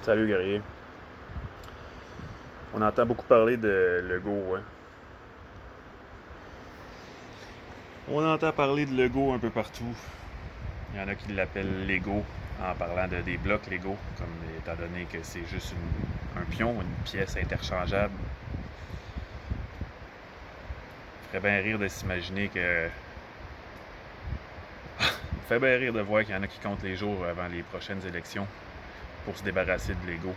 Salut guerrier. On entend beaucoup parler de Lego, hein. On entend parler de Lego un peu partout. Il y en a qui l'appellent Lego en parlant des blocs Lego, comme étant donné que c'est juste un pion, une pièce interchangeable. Ça ferait bien rire de s'imaginer que. Ça fait bien rire de voir qu'il y en a qui comptent les jours avant les prochaines élections pour se débarrasser de Lego.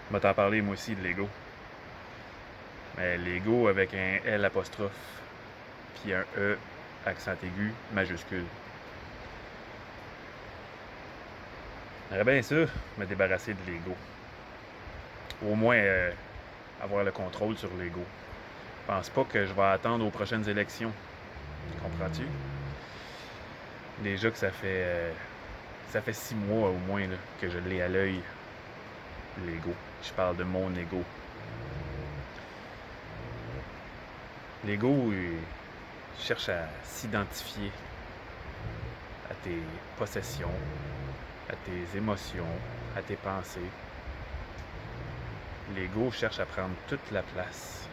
Je vais t'en parler moi aussi de Lego. Mais Lego avec un L apostrophe, puis un E accent aigu majuscule. J'aimerais bien ça, me débarrasser de Lego. Au moins avoir le contrôle sur Lego. Je pense pas que je vais attendre aux prochaines élections. Comprends-tu? Déjà que ça fait 6 mois au moins là, que je l'ai à l'œil, Lego. Je parle de mon ego. Lego cherche à s'identifier à tes possessions, à tes émotions, à tes pensées. L'ego cherche à prendre toute la place.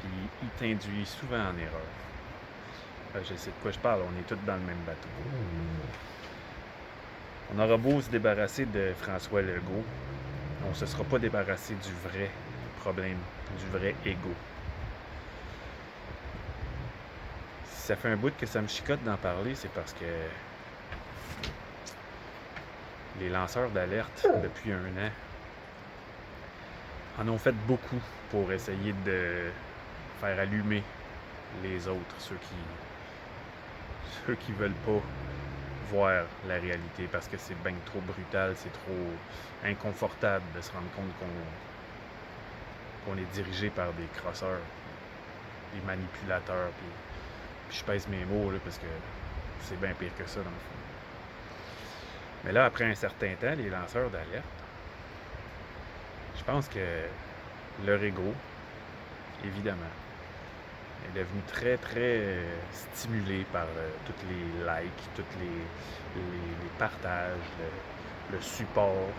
Puis il t'induit souvent en erreur. Je sais de quoi je parle, on est tous dans le même bateau. On aura beau se débarrasser de François Legault, on ne se sera pas débarrassé du vrai problème, du vrai ego. Si ça fait un bout que ça me chicote d'en parler, c'est parce que les lanceurs d'alerte, depuis un an, en ont fait beaucoup pour essayer de faire allumer les autres, ceux qui veulent pas voir la réalité parce que c'est bien trop brutal, c'est trop inconfortable de se rendre compte qu'on est dirigé par des crosseurs, des manipulateurs, puis je pèse mes mots là, parce que c'est bien pire que ça dans le fond. Mais là, après un certain temps, les lanceurs d'alerte, je pense que leur ego, évidemment, est devenu très très stimulé par tous les likes, tous les partages, le support.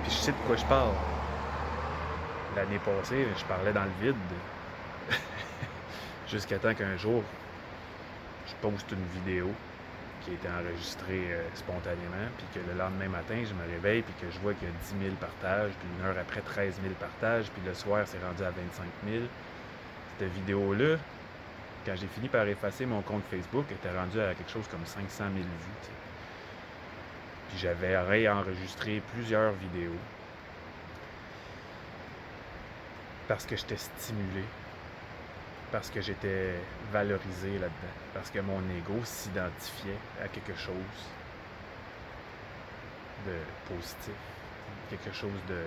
Puis je sais de quoi je parle. L'année passée, je parlais dans le vide. Jusqu'à temps qu'un jour, je poste une vidéo qui a été enregistrée spontanément, puis que le lendemain matin, je me réveille, puis que je vois qu'il y a 10 000 partages, puis une heure après, 13 000 partages, puis le soir, c'est rendu à 25 000. Cette vidéo-là, quand j'ai fini par effacer mon compte Facebook, elle était rendue à quelque chose comme 500 000 vues. T'sais. Puis j'avais réenregistré plusieurs vidéos parce que j'étais stimulé, parce que j'étais valorisé là-dedans, parce que mon ego s'identifiait à quelque chose de positif, quelque chose de...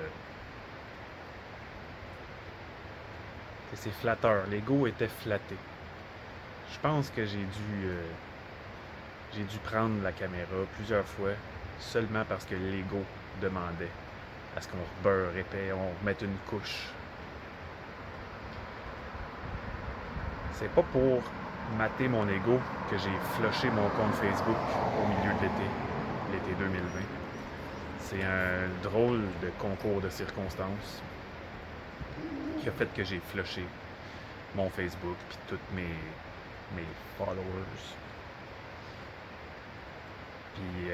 C'est flatteur, l'ego était flatté. Je pense que j'ai dû prendre la caméra plusieurs fois seulement parce que l'ego demandait à ce qu'on beurre épais, on remette une couche. C'est pas pour mater mon ego que j'ai flushé mon compte Facebook au milieu de l'été 2020. C'est un drôle de concours de circonstances qui a fait que j'ai flushé mon Facebook puis tous mes followers. Puis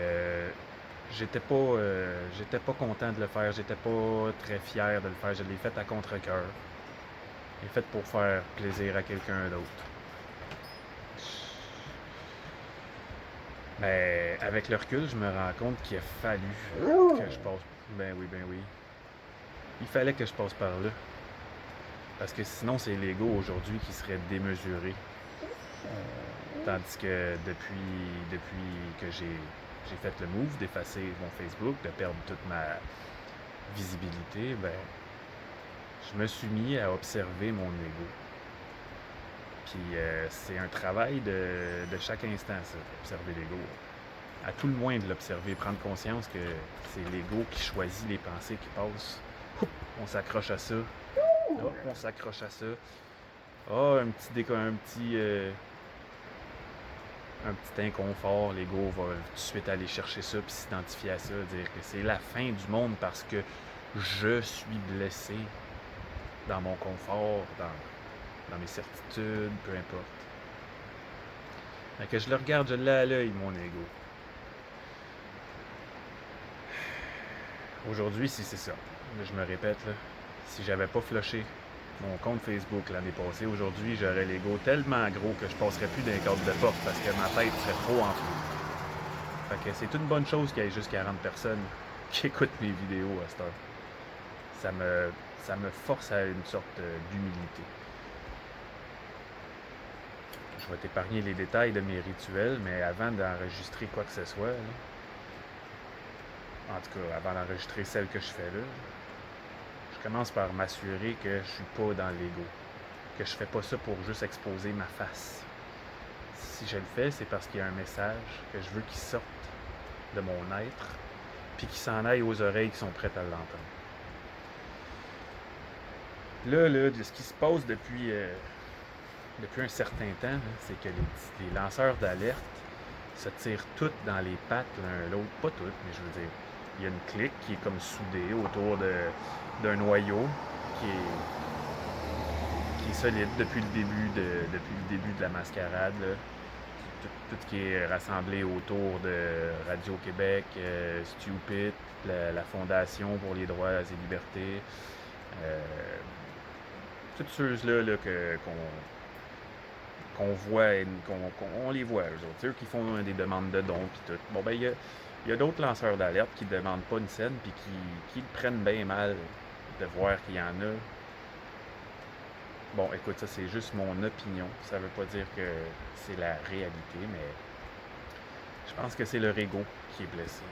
j'étais pas content de le faire, j'étais pas très fier de le faire, je l'ai fait à contre-cœur. Je l'ai fait pour faire plaisir à quelqu'un d'autre. Mais avec le recul, je me rends compte qu'il a fallu que je passe. Ben oui, ben oui. Il fallait que je passe par là. Parce que sinon, c'est l'ego aujourd'hui qui serait démesuré. Tandis que depuis que j'ai fait le move d'effacer mon Facebook, de perdre toute ma visibilité, ben, je me suis mis à observer mon ego. Puis c'est un travail de chaque instant, ça, observer l'ego. À tout le moins de l'observer, prendre conscience que c'est l'ego qui choisit les pensées qui passent. On s'accroche à ça. Oh, on s'accroche à ça. Ah, un petit un petit inconfort, l'ego va tout de suite aller chercher ça, puis s'identifier à ça, dire que c'est la fin du monde parce que je suis blessé dans mon confort, dans mes certitudes, peu importe. Fait que je le regarde, je l'ai à l'œil, mon ego. Aujourd'hui, si c'est ça, là, je me répète, là, si j'avais pas flushé mon compte Facebook l'année passée, aujourd'hui, j'aurais l'ego tellement gros que je passerais plus d'un cadre de porte parce que ma tête serait trop enflée. Fait que c'est une bonne chose qu'il y ait juste 40 personnes qui écoutent mes vidéos à cette heure. Ça me force à une sorte d'humilité. Je vais t'épargner les détails de mes rituels, mais avant d'enregistrer quoi que ce soit, là, en tout cas, avant d'enregistrer celle que je fais là, je commence par m'assurer que je suis pas dans l'ego. Que je fais pas ça pour juste exposer ma face. Si je le fais, c'est parce qu'il y a un message que je veux qu'il sorte de mon être, puis qu'il s'en aille aux oreilles qui sont prêtes à l'entendre. Là, de ce qui se passe depuis un certain temps, c'est que les lanceurs d'alerte se tirent toutes dans les pattes l'un l'autre. Pas toutes, mais je veux dire, il y a une clique qui est comme soudée autour d'un noyau qui est solide depuis le début de la mascarade. Là. Tout ce qui est rassemblé autour de Radio-Québec, Stupid, la Fondation pour les droits et libertés. Toutes ceux-là qu'on voit, qu'on les voit, eux autres. Eux qui font des demandes de dons, puis tout. Bon, ben, il y a d'autres lanceurs d'alerte qui ne demandent pas une scène, puis qui le prennent bien mal de voir qu'il y en a. Bon, écoute, ça, c'est juste mon opinion. Ça veut pas dire que c'est la réalité, mais je pense que c'est leur ego qui est blessé.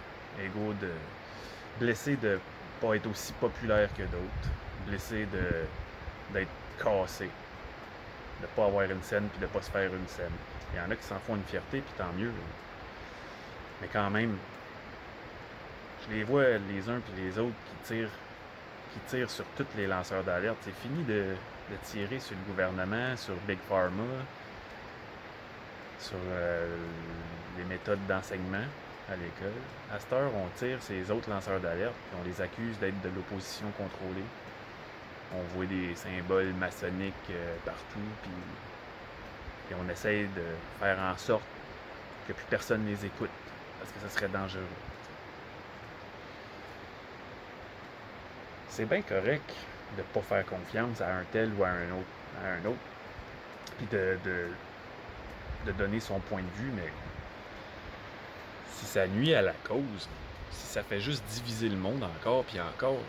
Blessé de pas être aussi populaire que d'autres. Blessé d'être cassé. De pas avoir une scène puis de pas se faire une scène. Il y en a qui s'en font une fierté, puis tant mieux. Mais quand même, je les vois les uns puis les autres qui tirent sur tous les lanceurs d'alerte. C'est fini de tirer sur le gouvernement, sur Big Pharma, sur les méthodes d'enseignement à l'école. À cette heure, on tire ces autres lanceurs d'alerte puis on les accuse d'être de l'opposition contrôlée. On voit des symboles maçonniques partout, puis on essaye de faire en sorte que plus personne les écoute, parce que ça serait dangereux. C'est bien correct de ne pas faire confiance à un tel ou à un autre, puis de donner son point de vue, mais si ça nuit à la cause, si ça fait juste diviser le monde encore puis encore,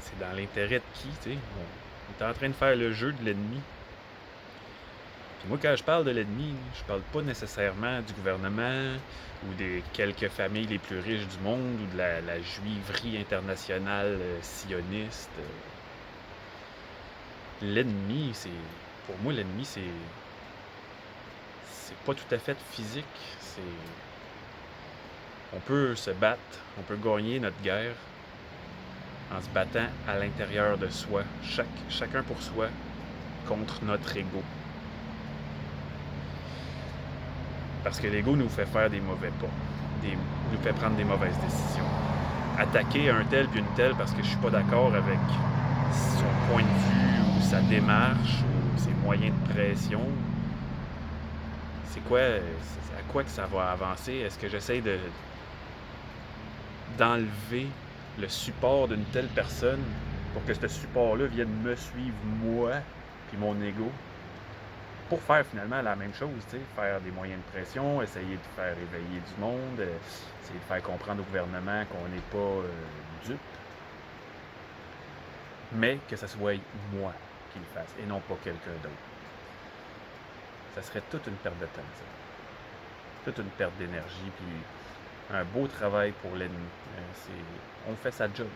c'est dans l'intérêt de qui, tu sais? On est en train de faire le jeu de l'ennemi. Puis moi, quand je parle de l'ennemi, je parle pas nécessairement du gouvernement ou des quelques familles les plus riches du monde ou de la juiverie internationale sioniste. L'ennemi, pour moi, l'ennemi, c'est pas tout à fait physique. On peut se battre, on peut gagner notre guerre en se battant à l'intérieur de soi, chacun pour soi, contre notre ego. Parce que l'ego nous fait faire des mauvais pas, nous fait prendre des mauvaises décisions. Attaquer un tel puis une telle parce que je suis pas d'accord avec son point de vue ou sa démarche ou ses moyens de pression, c'est à quoi que ça va avancer? Est-ce que j'essaie d'enlever le support d'une telle personne pour que ce support-là vienne me suivre moi puis mon ego pour faire finalement la même chose, tu sais, faire des moyens de pression, essayer de faire éveiller du monde, essayer de faire comprendre au gouvernement qu'on n'est pas dupe, mais que ça soit moi qui le fasse et non pas quelqu'un d'autre. Ça serait toute une perte de temps, ça. Toute une perte d'énergie, puis un beau travail pour l'ennemi. On fait sa job.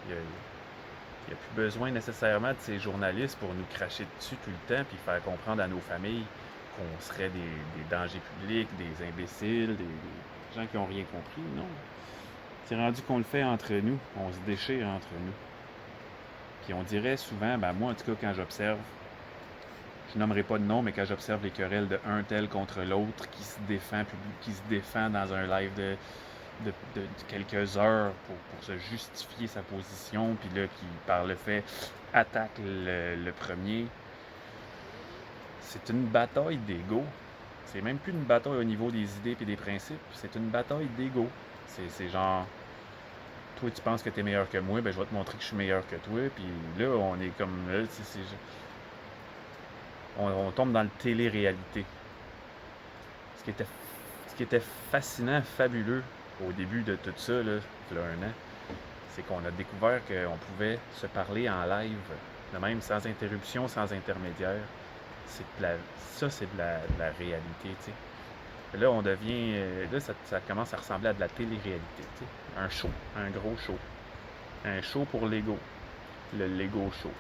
Il n'y a plus besoin nécessairement de ces journalistes pour nous cracher dessus tout le temps puis faire comprendre à nos familles qu'on serait des dangers publics, des imbéciles, des gens qui n'ont rien compris. Non. C'est rendu qu'on le fait entre nous. On se déchire entre nous. Puis on dirait souvent, moi en tout cas quand j'observe, je nommerai pas de nom, mais quand j'observe les querelles de un tel contre l'autre qui se défend dans un live de quelques heures pour se justifier sa position, puis là, qui, par le fait, attaque le premier. C'est une bataille d'ego. C'est même plus une bataille au niveau des idées et des principes, c'est une bataille d'ego. C'est genre, toi, tu penses que tu es meilleur que moi, ben je vais te montrer que je suis meilleur que toi, puis là, on est comme, là, on tombe dans le télé-réalité. Ce qui était, ce qui était fascinant, fabuleux au début de tout ça, là, il y a un an, c'est qu'on a découvert qu'on pouvait se parler en live, de même sans interruption, sans intermédiaire. Ça, c'est de la réalité, tu sais. Là, on devient. Là, ça commence à ressembler à de la télé-réalité, tu sais. Un show, un gros show. Un show pour l'ego. Le Lego Show.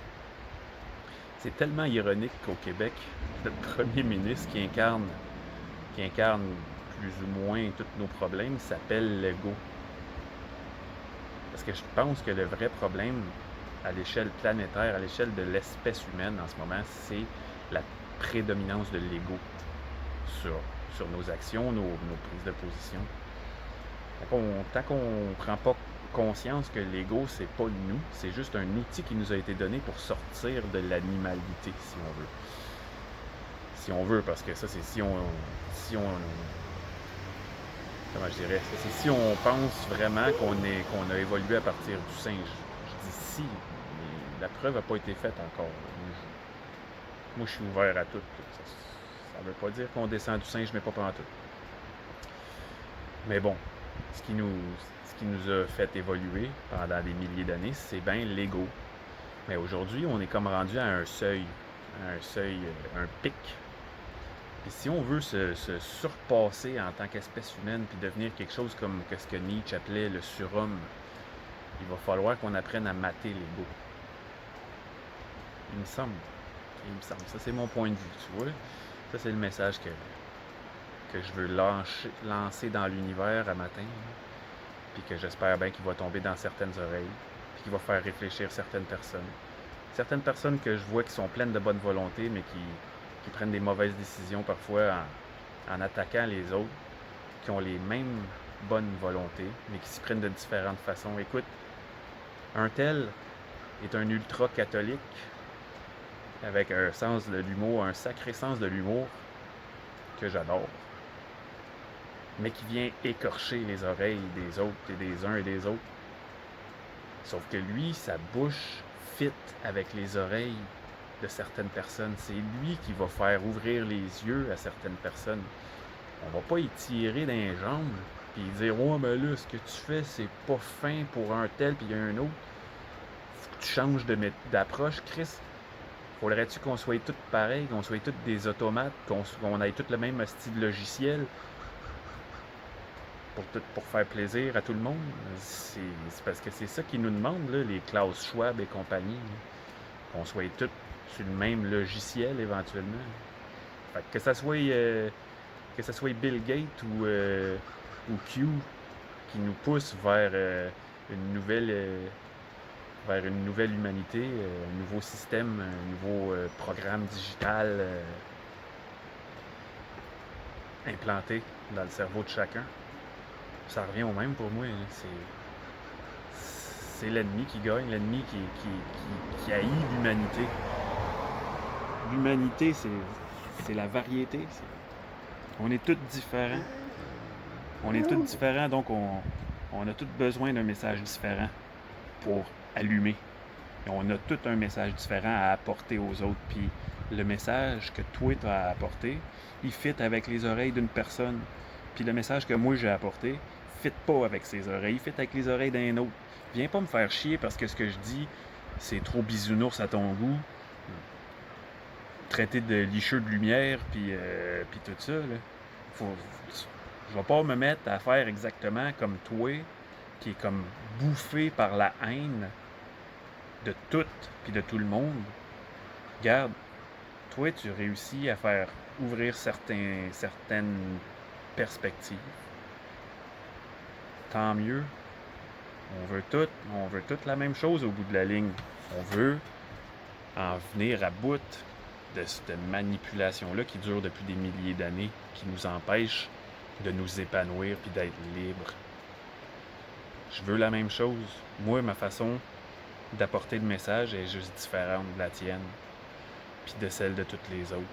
C'est tellement ironique qu'au Québec, notre premier ministre qui incarne plus ou moins tous nos problèmes s'appelle l'ego. Parce que je pense que le vrai problème à l'échelle planétaire, à l'échelle de l'espèce humaine en ce moment, c'est la prédominance de l'ego sur nos actions, nos prises de position. Tant qu'on ne prend pas conscience que l'ego, c'est pas nous, c'est juste un outil qui nous a été donné pour sortir de l'animalité, si on veut. Si on veut, parce que ça, c'est si on comment je dirais, c'est si on pense vraiment qu'on a évolué à partir du singe. Je dis si, mais la preuve n'a pas été faite encore. Moi, je suis ouvert à tout. Ça ne veut pas dire qu'on descend du singe, mais pas tout. Mais bon, ce qui nous a fait évoluer pendant des milliers d'années, c'est bien l'ego. Mais aujourd'hui, on est comme rendu à un seuil, un pic. Et si on veut se surpasser en tant qu'espèce humaine puis devenir quelque chose comme ce que Nietzsche appelait le surhomme, il va falloir qu'on apprenne à mater l'ego. Il me semble. Ça, c'est mon point de vue, tu vois. Ça, c'est le message que je veux lancer dans l'univers à matin. Puis que j'espère bien qu'il va tomber dans certaines oreilles. Puis qu'il va faire réfléchir certaines personnes. Certaines personnes que je vois qui sont pleines de bonne volonté, mais qui prennent des mauvaises décisions parfois en attaquant les autres, qui ont les mêmes bonnes volontés, mais qui s'y prennent de différentes façons. Écoute, un tel est un ultra-catholique avec un sens de l'humour, un sacré sens de l'humour que j'adore, mais qui vient écorcher les oreilles des autres et des uns et des autres. Sauf que lui, sa bouche fit avec les oreilles de certaines personnes. C'est lui qui va faire ouvrir les yeux à certaines personnes. On va pas y tirer dans les jambes puis dire « Ouais, mais là, ce que tu fais, c'est pas fin pour un tel puis il y a un autre. Faut que tu changes d'approche, Chris. Faudrait-tu qu'on soit tous pareils, qu'on soit tous des automates, qu'on ait tous le même style logiciel pour faire plaisir à tout le monde? C'est parce que c'est ça qu'ils nous demandent, là, les Klaus Schwab et compagnie. Là. Qu'on soit tous sur le même logiciel éventuellement. Fait que ça soit Bill Gates ou Q qui nous pousse vers une nouvelle humanité, un nouveau système, un nouveau programme digital implanté dans le cerveau de chacun. Ça revient au même pour moi. Hein. C'est l'ennemi qui gagne, l'ennemi qui haït l'humanité. L'humanité, c'est la variété. On est tous différents. On est tous différents, donc on a tous besoin d'un message différent pour allumer. Et on a tout un message différent à apporter aux autres. Puis le message que toi tu as à apporter, il fit avec les oreilles d'une personne. Puis le message que moi j'ai apporté, fit pas avec ses oreilles, il fit avec les oreilles d'un autre. Viens pas me faire chier parce que ce que je dis, c'est trop bisounours à ton goût. Traité de licheux de lumière, puis tout ça. Là. Je vais pas me mettre à faire exactement comme toi, qui est comme bouffé par la haine de tout puis de tout le monde. Regarde, toi, tu réussis à faire ouvrir certaines perspectives. Tant mieux. On veut toute la même chose au bout de la ligne. On veut en venir à bout de cette manipulation-là qui dure depuis des milliers d'années, qui nous empêche de nous épanouir puis d'être libres. Je veux la même chose. Moi, ma façon d'apporter le message est juste différente de la tienne, puis de celle de toutes les autres.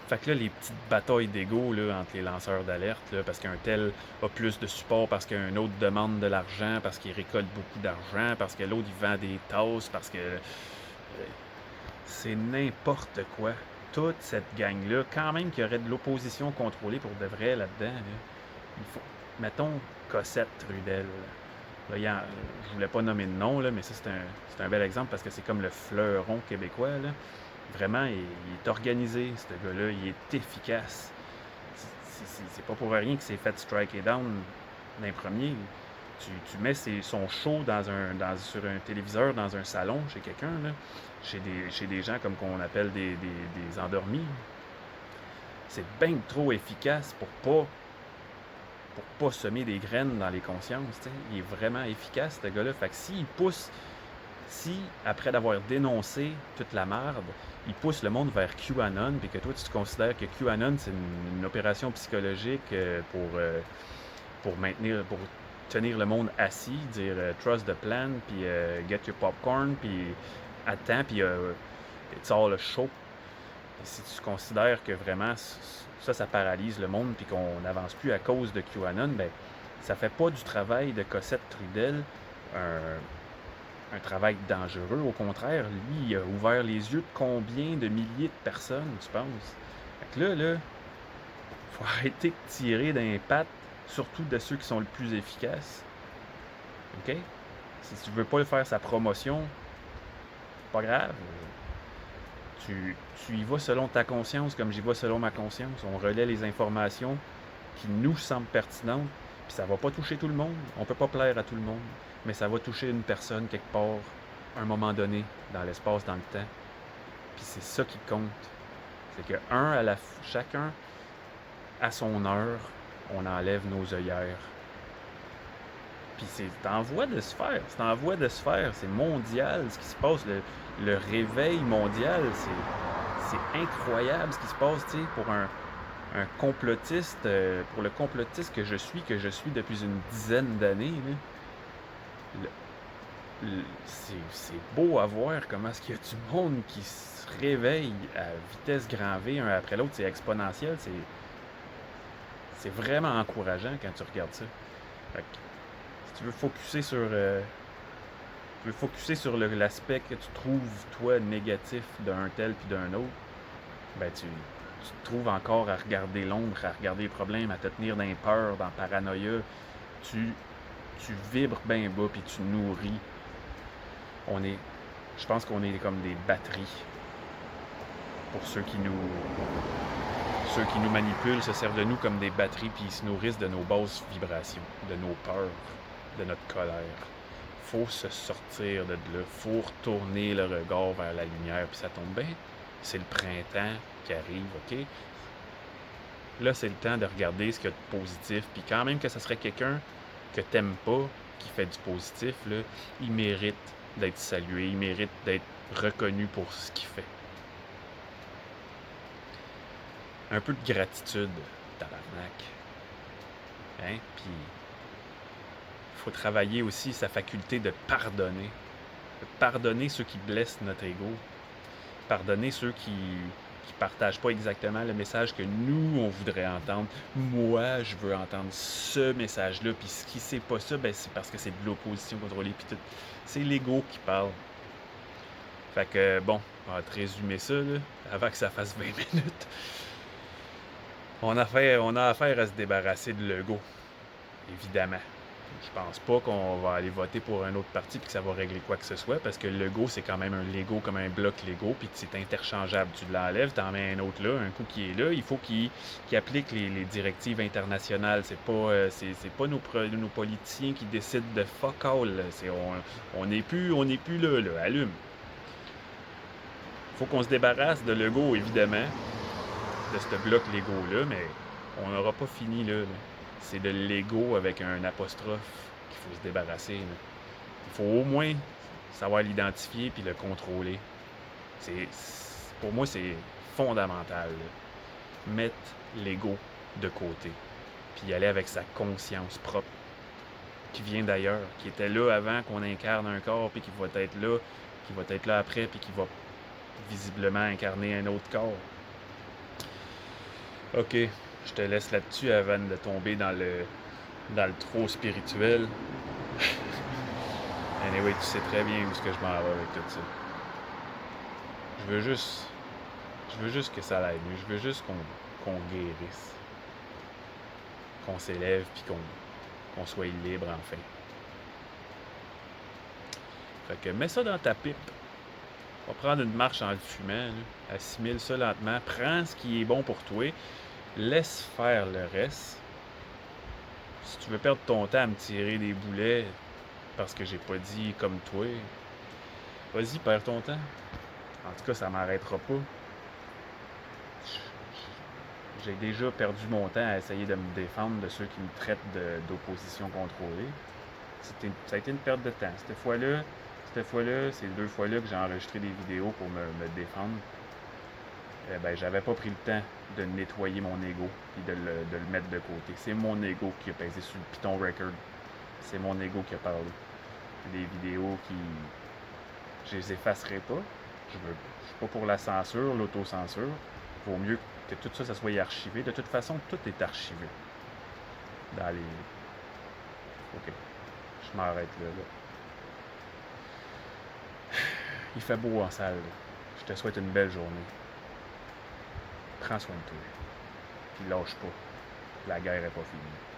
Fait que là, les petites batailles d'ego là, entre les lanceurs d'alerte, là, parce qu'un tel a plus de support, parce qu'un autre demande de l'argent, parce qu'il récolte beaucoup d'argent, parce que l'autre il vend des tasses, parce que c'est n'importe quoi. Toute cette gang-là, quand même qu'il y aurait de l'opposition contrôlée pour de vrai là-dedans, là, il faut... Mettons Cossette Trudel. Là, je voulais pas nommer de nom, là, mais ça, c'est un bel exemple parce que c'est comme le fleuron québécois. Là. Vraiment, il est organisé, ce gars-là. Il est efficace. C'est pas pour rien qu'il s'est fait striker down d'un premier. Tu mets son show sur un téléviseur, dans un salon, chez quelqu'un, là, chez des gens comme qu'on appelle des endormis. C'est bien trop efficace pour pas semer des graines dans les consciences. T'sais. Il est vraiment efficace, ce gars-là. Fait que si, après d'avoir dénoncé toute la merde, il pousse le monde vers QAnon, puis que toi, tu considères que QAnon, c'est une opération psychologique pour tenir le monde assis, dire trust the plan, puis get your popcorn, puis attends, puis it's all a show. Et si tu considères que vraiment ça paralyse le monde puis qu'on n'avance plus à cause de QAnon, ben ça fait pas du travail de Cossette Trudel un travail dangereux. Au contraire, lui, il a ouvert les yeux de combien de milliers de personnes, tu penses? Fait que là, faut arrêter de tirer d'un pattes, surtout de ceux qui sont le plus efficaces. OK? Si tu veux pas faire sa promotion, pas grave. Tu y vas selon ta conscience comme j'y vais selon ma conscience. On relaie les informations qui nous semblent pertinentes, puis ça va pas toucher tout le monde. On peut pas plaire à tout le monde, mais ça va toucher une personne quelque part, à un moment donné, dans l'espace, dans le temps. Puis c'est ça qui compte. C'est que chacun, à son heure, on enlève nos œillères. Puis c'est en voie de se faire. C'est en voie de se faire. C'est mondial ce qui se passe. Le réveil mondial, c'est incroyable ce qui se passe, tu sais, pour un complotiste, pour le complotiste que je suis depuis une dizaine d'années. C'est beau à voir comment est-ce qu'il y a du monde qui se réveille à vitesse grand V, un après l'autre. C'est exponentiel. C'est vraiment encourageant quand tu regardes ça. Fait que, si tu veux focuser sur l'aspect que tu trouves, toi, négatif d'un tel puis d'un autre, ben tu te trouves encore à regarder l'ombre, à regarder les problèmes, à te tenir dans peur, dans paranoïa. Tu vibres bien bas puis tu nourris. Je pense qu'on est comme des batteries pour ceux qui nous manipulent, se servent de nous comme des batteries puis ils se nourrissent de nos basses vibrations, de nos peurs, de notre colère. Faut se sortir de là, faut retourner le regard vers la lumière, puis ça tombe bien. C'est le printemps qui arrive, OK? Là, c'est le temps de regarder ce qu'il y a de positif, puis quand même que ça serait quelqu'un que t'aimes pas, qui fait du positif, là, il mérite d'être salué, il mérite d'être reconnu pour ce qu'il fait. Un peu de gratitude, tabarnak. Hein? Puis il faut travailler aussi sa faculté de pardonner. De pardonner ceux qui blessent notre ego. Pardonner ceux qui partagent pas exactement le message que nous, on voudrait entendre. Moi, je veux entendre ce message-là. Puis si c'est pas ça, ben c'est parce que c'est de l'opposition contrôlée. Puis tout. C'est l'ego qui parle. Fait que, bon, on va te résumer ça, là, avant que ça fasse 20 minutes. On a affaire à se débarrasser de l'ego, évidemment. Je pense pas qu'on va aller voter pour un autre parti puis que ça va régler quoi que ce soit, parce que le Lego, c'est quand même un Lego comme un bloc Lego, puis c'est interchangeable. Tu l'enlèves, t'en mets un autre là, un coup qui est là. Il faut qu'il applique les directives internationales. C'est pas nos politiciens qui décident de fuck all. On n'est plus là. Allume. Faut qu'on se débarrasse de Lego, évidemment, de ce bloc Lego-là, mais on n'aura pas fini là. C'est de l'ego avec un apostrophe qu'il faut se débarrasser. Là. Il faut au moins savoir l'identifier puis le contrôler. Pour moi, c'est fondamental. Là. Mettre l'ego de côté. Puis y aller avec sa conscience propre. Qui vient d'ailleurs. Qui était là avant qu'on incarne un corps. Puis qui va être là. Qui va être là après. Puis qui va visiblement incarner un autre corps. Ok. Je te laisse là-dessus avant de tomber dans le trop spirituel. Anyway, tu sais très bien où est-ce que je m'en vais avec tout ça. Je veux juste que ça aille mieux. Je veux juste qu'on guérisse. Qu'on s'élève puis qu'on soit libre enfin. Fait que mets ça dans ta pipe. On va prendre une marche en le fumant. Là. Assimile ça lentement. Prends ce qui est bon pour toi. Laisse faire le reste. Si tu veux perdre ton temps à me tirer des boulets parce que j'ai pas dit comme toi, vas-y, perds ton temps. En tout cas, ça m'arrêtera pas. J'ai déjà perdu mon temps à essayer de me défendre de ceux qui me traitent d'opposition contrôlée. Ça a été une perte de temps. Cette fois-là, ces 2 fois-là que j'ai enregistré des vidéos pour me défendre, j'avais pas pris le temps de nettoyer mon ego et de le mettre de côté. C'est mon ego qui a pesé sur le piton record. C'est mon ego qui a parlé. Des vidéos qui... Je les effacerai pas. Je suis pas pour la censure, l'autocensure. Vaut mieux que tout ça, ça soit archivé. De toute façon, tout est archivé. Dans les... Ok. Je m'arrête là. Il fait beau en salle. Je te souhaite une belle journée. Prends soin de toi. Puis lâche pas. La guerre est pas finie.